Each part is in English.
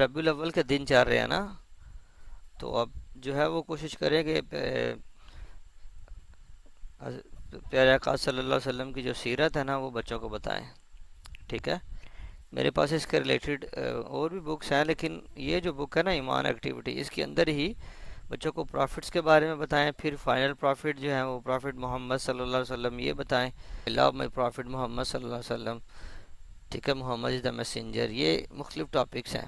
ربیع الاول کے دن چل رہے ہیں نا، تو اب جو ہے وہ کوشش کریں کہ پیارے آقا صلی اللہ علیہ وسلم کی جو سیرت ہے نا وہ بچوں کو بتائیں، ٹھیک ہے؟ میرے پاس اس کے ریلیٹڈ اور بھی بکس ہیں، لیکن یہ جو بک ہے نا ایمان ایکٹیویٹی، اس کے اندر ہی بچوں کو پرافٹس کے بارے میں بتائیں، پھر فائنل پرافٹ جو ہیں وہ پرافٹ محمد صلی اللہ علیہ وسلم یہ بتائیں، لو مائی پرافٹ محمد صلی اللہ علیہ وسلم، ٹھیک ہے؟ محمد از دا میسنجر، یہ مختلف ٹاپکس ہیں،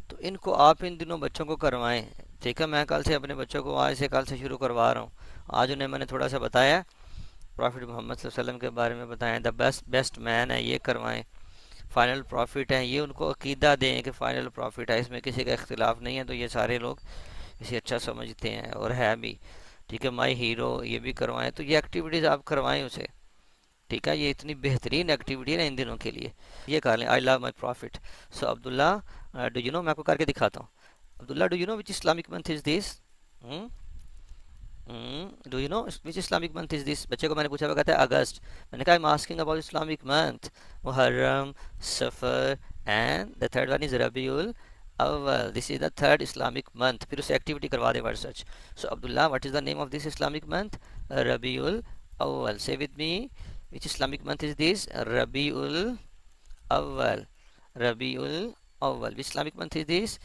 تو ان کو آپ ان دنوں بچوں کو کروائیں، ٹھیک ہے؟ میں کل سے اپنے بچوں کو آج سے کل سے شروع کروا رہا ہوں، آج انہیں میں نے تھوڑا سا بتایا پرافٹ محمد صلی اللہ علیہ وسلم کے بارے میں بتائیں، دا بیسٹ مین ہے یہ کروائیں، فائنل پرافٹ ہیں یہ ان کو عقیدہ دیں کہ فائنل پرافٹ ہے، اس میں کسی کا اختلاف نہیں ہے، تو یہ سارے لوگ اسے اچھا سمجھتے ہیں اور ہے بھی، ٹھیک ہے؟ مائی ہیرو یہ بھی کروائیں، تو یہ ایکٹیویٹیز آپ کروائیں اسے، ٹھیک ہے؟ یہ اتنی بہترین ایکٹیویٹی ہے نا ان دنوں کے لیے، یہ کر لیں I love my prophet. So Abdullah do you know, میں آپ کو کر کے دکھاتا ہوں. Abdullah do you know which Islamic month is this? Do you know which Islamic month is this? بچے کو میں نے پوچھا، وہ کہتا ہے اگست. میں نے کہا I'm asking about Islamic month, Muharram, Safar and the third one is Rabi al-Awwal, this is the third Islamic month. پھر اسے ایکٹیویٹی کروا دے word search. So Abdullah what is the name of this Islamic month? Rabi al-Awwal. say with me which Islamic month is this? Rabiul Awwal. Rabiul Awwal. Which Islamic month is this?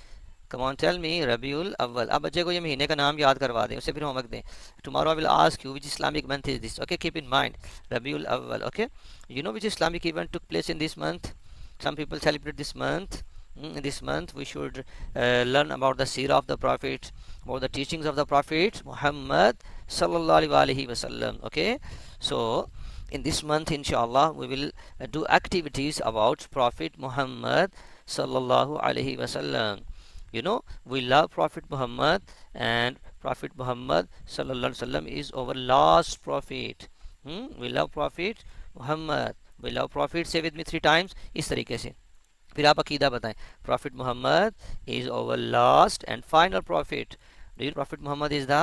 Come on, tell me. Rabiul Awwal. اب بچے کو یہ مہینے کا نام یاد کروا دیں، اسے پھر ہوم ورک دیں. Tomorrow I will ask you which Islamic month is this. Okay, keep in mind. Rabiul Awwal. Okay. You know which Islamic event took place in this month? Some people celebrate this month. In this month we should learn about the seerah of the Prophet, about the teachings of the Prophet Muhammad sallallahu alaihi wasallam. Okay, so in this month inshallah we will do activities about Prophet Muhammad sallallahu alaihi wasallam. You know, we love Prophet Muhammad, and Prophet Muhammad sallallahu alaihi wasallam is our last prophet. We love Prophet Muhammad, we love Prophet. Say with me 3 times اس طریقے سے. پھر آپ عقیدہ بتائیں. Prophet Muhammad is our last and final prophet. Do you know Prophet Muhammad is the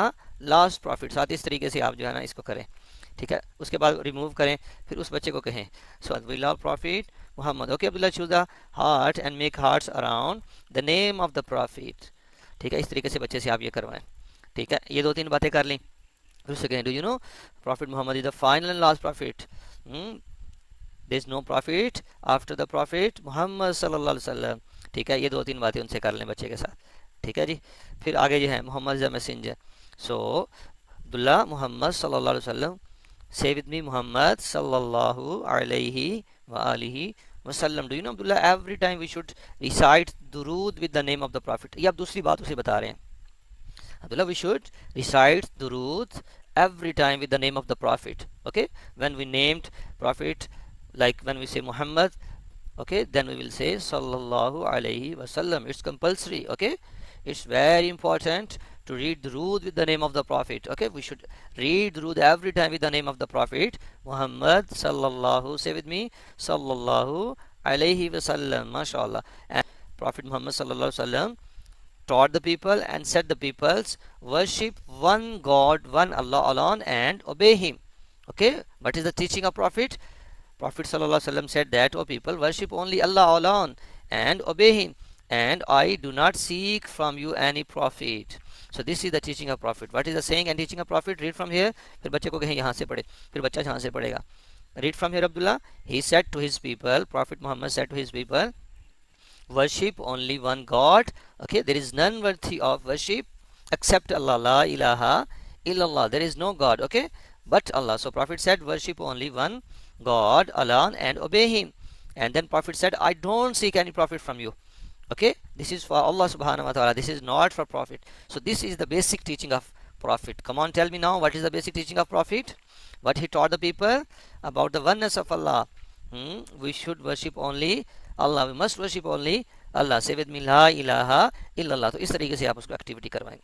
last prophet؟ ساتھ اس طریقے سے آپ جو ہے نا اس کو کریں، ٹھیک ہے؟ اس کے بعد ریموو کریں، پھر اس بچے کو کہیں so we love prophet Muhammad. Okay Abdullah, choose the heart and make hearts around the name of the prophet, ٹھیک ہے؟ اس طریقے سے بچے سے آپ یہ کروائیں، ٹھیک ہے؟ یہ 2-3 باتیں کر لیں. پھر اسے کہیں do you know prophet Muhammad is the final and last prophet, there is no prophet after the prophet Muhammad صلی اللہ علیہ وسلم، ٹھیک ہے؟ یہ 2-3 باتیں ان سے کر لیں بچے کے ساتھ، ٹھیک ہے جی؟ پھر آگے جو ہے محمد از دا میسنجر. سو عبداللہ محمد صلی اللہ علیہ وسلم. Say with me Muhammad sallallahu alayhi wa alihi wasallam. Do you know Abdullah, every time we should recite durood with the name of the Prophet. یہ اب دوسری بات اسے بتا رہے ہیں. Abdullah, we should recite durood every time with the name of the Prophet. Okay, when we named Prophet, like when we say Muhammad, okay, then we will say sallallahu alayhi wasallam. It's compulsory. Okay, it's very important to read durood with the name of the Prophet. Okay, we should read durood every time with the name of the Prophet Muhammad sallallahu. Say with me sallallahu alayhi wasallam. MashaAllah. And Prophet Muhammad sallallahu alaihi wasallam taught the people and said the peoples worship one God, one Allah alone, and obey Him. Okay, what is the teaching of Prophet? Prophet sallallahu alaihi wasallam said that, O people, worship only Allah alone and obey Him, and I do not seek from you any prophet. So this is the teaching of Prophet. What is the saying and teaching of Prophet? Read from here. پھر بچے کو کہیں یہاں سے پڑھے، پھر بچہ یہاں سے پڑھے گا. Read from here Abdullah. He said to his people, Prophet Muhammad said to his people, worship only one God. Okay, there is none worthy of worship except Allah. La ilaha illallah. There is no God, okay, but Allah. So Prophet said worship only one God alone and obey Him. And then Prophet said, I don't seek any profit from you. Okay, this is for Allah subhanahu wa ta'ala, this is not for Prophet. So this is the basic teaching of Prophet. Come on, tell me now, what is the basic teaching of Prophet? What he taught the people about the oneness of Allah. We should worship only Allah, we must worship only Allah. Say with me la ilaha illallah. تو اس طریقے سے آپ اس کو activity کروائیں.